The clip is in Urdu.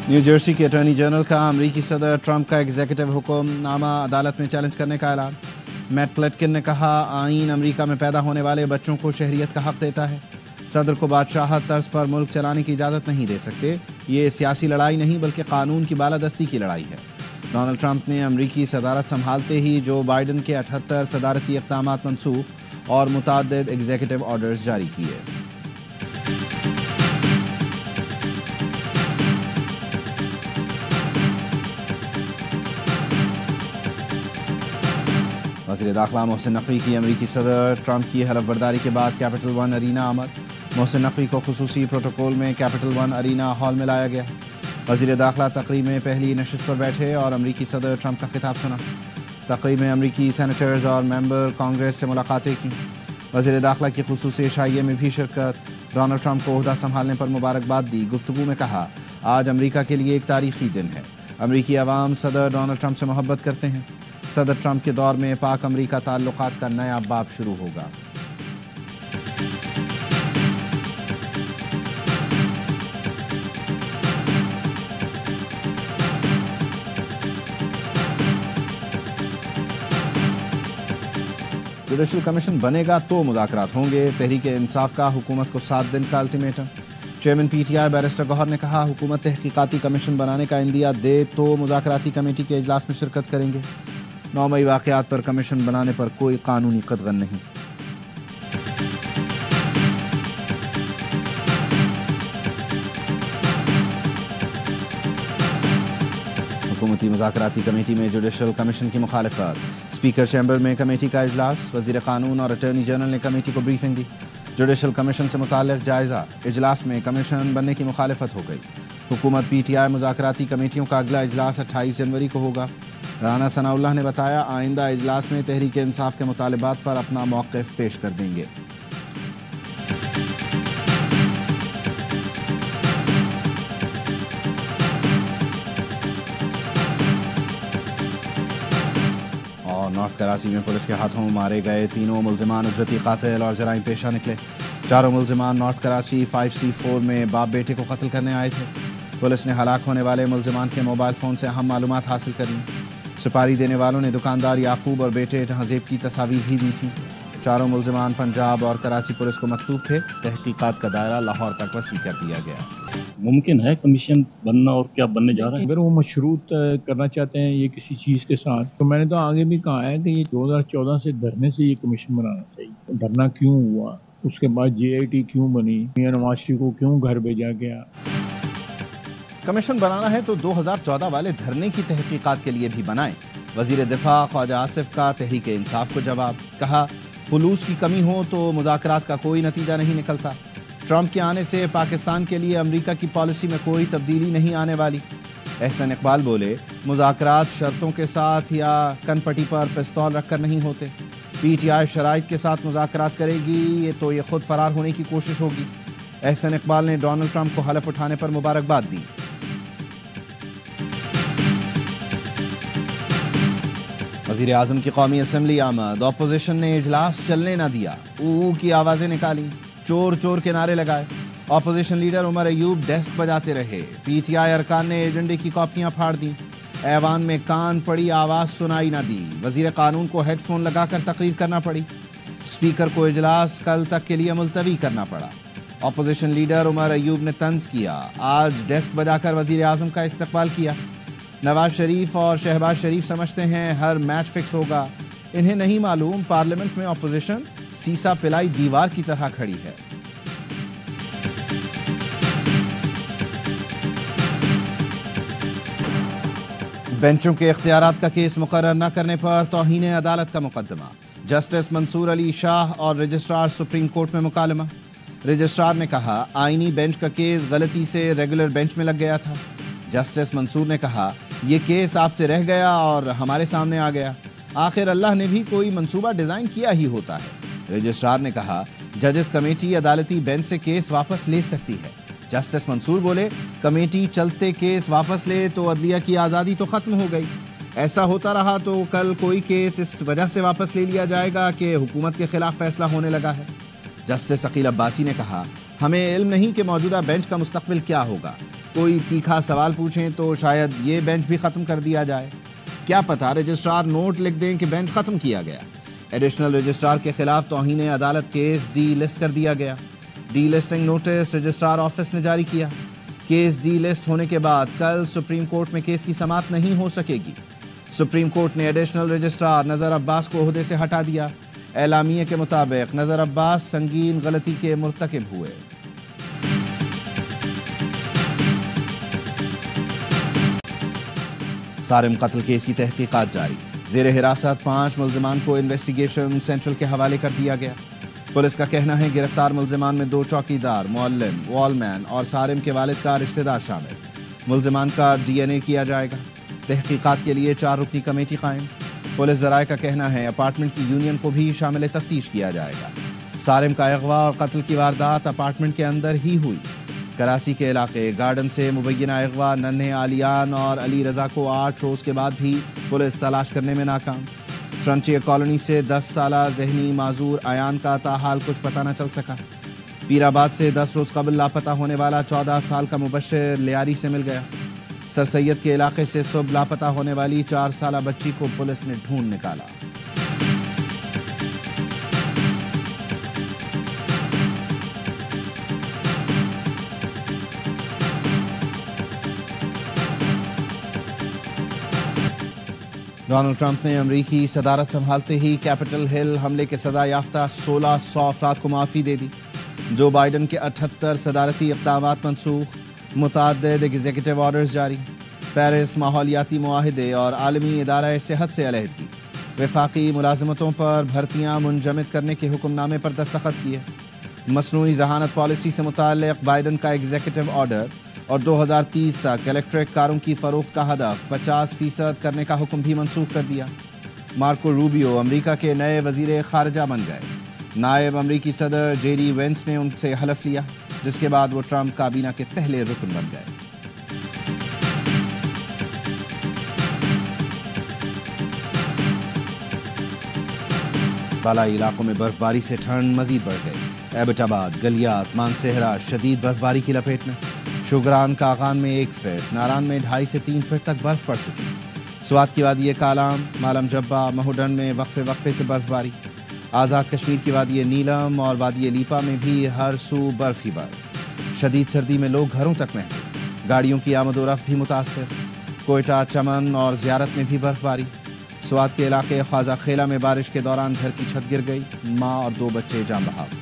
نیو جرسی کے اٹارنی جنرل کا امریکی صدر ٹرمپ کا ایگزیکٹو حکم نامہ عدالت میں چیلنج کرنے کا اعلان۔ میٹ پلیٹکن نے کہا آئین امریکہ میں پیدا ہونے والے بچوں کو شہریت کا حق دیتا ہے۔ صدر کو بادشاہت طرز پر ملک چلانے کی اجازت نہیں دے سکتے۔ یہ سیاسی لڑائی نہیں بلکہ قانون کی بالادستی کی لڑائی ہے۔ ڈونلڈ ٹرمپ نے امریکی صدارت سنبھالتے ہی جو بائیڈن کے 78 صدارتی اقدامات منسوخ اور متعدد ایگزیکٹو آرڈرز جاری کیے۔ وزیر داخلہ محسن نقوی کی امریکی صدر ٹرمپ کی حلف برداری کے بعد کیپٹل ون ارینا آمد۔ محسن نقوی کو خصوصی پروٹوکول میں کیپٹل ون ارینا ہال میں لایا گیا۔ وزیر داخلہ تقریب میں پہلی نشست پر بیٹھے اور امریکی صدر ٹرمپ کا خطاب سنا۔ تقریب میں امریکی سینیٹرز اور ممبر کانگریس سے ملاقاتیں کی۔ وزیر داخلہ کی خصوصی عشائیے میں بھی شرکت۔ ڈونلڈ ٹرمپ کو عہدہ سنبھالنے پر مبارکباد دی۔ گفتگو میں کہا آج امریکہ کے لیے ایک تاریخی دن ہے۔ امریکی عوام صدر ڈونلڈ ٹرمپ سے محبت کرتے ہیں۔ صدر ٹرمپ کے دور میں پاک امریکہ تعلقات کا نیا باب شروع ہوگا۔ جوڈیشل کمیشن بنے گا تو مذاکرات ہوں گے۔ تحریک انصاف کا حکومت کو 7 دن کا ultimatum. Chairman P T I barrister Gohar نے کہا حکومت تحقیقاتی کمیشن بنانے کا عندیہ دے تو مذاکراتی کمیٹی کے اجلاس میں شرکت کریں گے۔ 9 مئی واقعات پر کمیشن بنانے پر کوئی قانونی قدغن نہیں۔ حکومتی مذاکراتی کمیٹی میں جوڈیشل کمیشن کی مخالفت۔ اسپیکر چیمبر میں کمیٹی کا اجلاس۔ وزیر قانون اور اٹارنی جنرل نے کمیٹی کو بریفنگ دی۔ جوڈیشل کمیشن سے متعلق جائزہ۔ اجلاس میں کمیشن بننے کی مخالفت ہو گئی۔ حکومت پی ٹی آئی مذاکراتی کمیٹیوں کا اگلا اجلاس 28 جنوری کو ہوگا۔ رانا ثناء اللہ نے بتایا آئندہ اجلاس میں تحریک انصاف کے مطالبات پر اپنا موقف پیش کر دیں گے۔ اور نارتھ کراچی میں پولیس کے ہاتھوں مارے گئے تینوں ملزمان اجرتی قاتل اور جرائم پیشہ نکلے۔ چاروں ملزمان نارتھ کراچی 5C4 میں باپ بیٹے کو قتل کرنے آئے تھے۔ پولیس نے ہلاک ہونے والے ملزمان کے موبائل فون سے اہم معلومات حاصل کر لیں۔ سپاری دینے والوں نے دکاندار یعقوب اور بیٹے تہذیب کی تصاویر بھی دی تھیں۔ چاروں ملزمان پنجاب اور کراچی پولیس کو مکتوب تھے۔ تحقیقات کا دائرہ لاہور تک وسیع کر دیا گیا۔ ممکن ہے کمیشن بننا اور کیا بننے جا رہا ہے؟ اگر وہ مشروط کرنا چاہتے ہیں یہ کسی چیز کے ساتھ تو میں نے تو آگے بھی کہا ہے کہ یہ 2014 سے دھرنے سے یہ کمیشن بنانا چاہیے۔ دھرنا کیوں ہوا، اس کے بعد جے آئی ٹی کیوں بنی، میاں نواز شریف کو کیوں گھر بھیجا گیا۔ کمیشن بنانا ہے تو 2014 والے دھرنے کی تحقیقات کے لیے بھی بنائیں۔ وزیر دفاع خواجہ آصف کا تحریک انصاف کو جواب۔ کہا خلوص کی کمی ہو تو مذاکرات کا کوئی نتیجہ نہیں نکلتا۔ ٹرمپ کے آنے سے پاکستان کے لیے امریکہ کی پالیسی میں کوئی تبدیلی نہیں آنے والی۔ احسن اقبال بولے مذاکرات شرطوں کے ساتھ یا کن پٹی پر پستول رکھ کر نہیں ہوتے۔ پی ٹی آئی شرائط کے ساتھ مذاکرات کرے گی تو یہ خود فرار ہونے کی کوشش ہوگی۔ احسن اقبال نے ڈونلڈ ٹرمپ کو حلف اٹھانے پر مبارکباد دی۔ وزیر اعظم کی قومی اسمبلی آمد۔ اپوزیشن نے اجلاس چلنے نہ دیا۔ او کی آوازیں نکالیں، چور چور کے نعرے لگائے۔ Opposition leader Omar Ayub desk بجاتے رہے۔ پی ٹی آئی ارکان نے ایجنڈے کی کاپیاں پھاڑ دیں۔ ایوان میں کان پڑی آواز سنائی نہ دی۔ وزیر قانون کو ہیڈ فون لگا کر تقریر کرنا پڑی۔ اسپیکر کو اجلاس کل تک کے لیے ملتوی کرنا پڑا۔ اپوزیشن لیڈر عمر ایوب نے طنز کیا۔ آج ڈیسک بجا کر وزیر اعظم کا استقبال کیا۔ نواز شریف اور شہباز شریف سمجھتے ہیں ہر میچ فکس ہوگا۔ انہیں نہیں معلوم پارلیمنٹ میں اپوزیشن سیسا پلائی دیوار کی طرح کھڑی ہے۔ بینچوں کے اختیارات کا کیس مقرر نہ کرنے پر توہین عدالت کا مقدمہ۔ جسٹس منصور علی شاہ اور رجسٹرار سپریم کورٹ میں مکالمہ۔ رجسٹرار نے کہا آئینی بینچ کا کیس غلطی سے ریگولر بینچ میں لگ گیا تھا۔ جسٹس منصور نے کہا یہ کیس آپ سے رہ گیا اور ہمارے سامنے آ گیا۔ آخر اللہ نے بھی کوئی منصوبہ ڈیزائن کیا ہی ہوتا ہے۔ رجسٹرار نے کہا ججز کمیٹی عدالتی بینچ سے کیس واپس لے سکتی ہے۔ جسٹس منصور بولے کمیٹی چلتے کیس واپس لے تو عدلیہ کی آزادی تو ختم ہو گئی۔ ایسا ہوتا رہا تو کل کوئی کیس اس وجہ سے واپس لے لیا جائے گا کہ حکومت کے خلاف فیصلہ ہونے لگا ہے۔ جسٹس عقیل عباسی نے کہا ہمیں علم نہیں کہ موجودہ بینچ کا مستقبل کیا ہوگا۔ کوئی تیکھا سوال پوچھیں تو شاید یہ بینچ بھی ختم کر دیا جائے. کیا پتہ رجسٹرار نوٹ لکھ دیں کہ بینچ ختم کیا گیا. ایڈیشنل رجسٹرار کے خلاف توہین عدالت کیس ڈی لسٹ کر دیا گیا. Delisting notice registrar office نے جاری کیا. کیس ڈی لسٹ ہونے کے بعد کل سپریم کورٹ میں کیس کی سماعت نہیں ہو سکے گی. سپریم کورٹ نے ایڈیشنل رجسٹرار نذر عباس کو عہدے سے ہٹا دیا. اعلامیے کے مطابق نذر عباس سنگین غلطی کے مرتکب ہوئے. سارم قتل کیس کی تحقیقات جاری. زیر حراست 5 ملزمان کو انویسٹیگیشن سینٹرل کے حوالے کر دیا گیا. پولیس کا کہنا ہے گرفتار ملزمان میں 2 چوکیدار، معلم، وال مین اور سارم کے والد کا رشتہ دار شامل. ملزمان کا ڈی این اے کیا جائے گا. تحقیقات کے لیے 4 رکنی کمیٹی قائم. پولیس ذرائع کا کہنا ہے اپارٹمنٹ کی یونین کو بھی شامل تفتیش کیا جائے گا. سارم کا اغوا اور قتل کی واردات اپارٹمنٹ کے اندر ہی ہوئی. کراچی کے علاقے گارڈن سے مبینہ اغوا ننھے عالیان اور علی رضا کو 8 روز کے بعد بھی پولیس تلاش کرنے میں ناکام. فرنٹیئر کالونی سے 10 سالہ ذہنی معذور ایان کا تاحال کچھ پتہ نہ چل سکا. پیر آباد سے 10 روز قبل لاپتہ ہونے والا 14 سال کا مبشر لیاری سے مل گیا. سر سید کے علاقے سے صبح لاپتہ ہونے والی 4 سالہ بچی کو پولیس نے ڈھونڈ نکالا. ڈونلڈ ٹرمپ نے امریکی صدارت سنبھالتے ہی کیپٹل ہل حملے کے سزا یافتہ 1600 افراد کو معافی دے دی. جو بائیڈن کے 78 صدارتی اقدامات منسوخ. متعدد ایگزیکٹو آرڈرز جاری. پیرس ماحولیاتی معاہدے اور عالمی ادارہ صحت سے علیحدگی. وفاقی ملازمتوں پر بھرتیاں منجمد کرنے کے حکم نامے پر دستخط کیے. مصنوعی ذہانت پالیسی سے متعلق بائیڈن کا ایگزیکٹو آرڈر اور 2030 تک الیکٹرک کاروں کی فروخت کا ہدف 50% کرنے کا حکم بھی منسوخ کر دیا. مارکو روبیو امریکہ کے نئے وزیر خارجہ بن گئے. نائب امریکی صدر جے ڈی وینس نے ان سے حلف لیا، جس کے بعد وہ ٹرمپ کابینہ کے پہلے رکن بن گئے. بالائی علاقوں میں برف باری سے ٹھنڈ مزید بڑھ گئی. ایبٹ آباد، گلیات، مانسہرہ شدید برف باری کی لپیٹ میں. شوگران کاغان میں 1 فٹ، ناران میں 2.5 سے 3 فٹ تک برف پڑ چکی. سوات کی وادی کالام، مالم جبہ، مہوڈن میں وقفے سے برف باری. آزاد کشمیر کی وادی نیلم اور وادی لیپا میں بھی ہر سو برف ہی برف. شدید سردی میں لوگ گھروں تک محدود. گاڑیوں کی آمد و رفت بھی متاثر. کوئٹہ، چمن اور زیارت میں بھی برف باری. سوات کے علاقے خواجہ خیلہ میں بارش کے دوران گھر کی چھت گر گئی. ماں اور 2 بچے جاں بحق.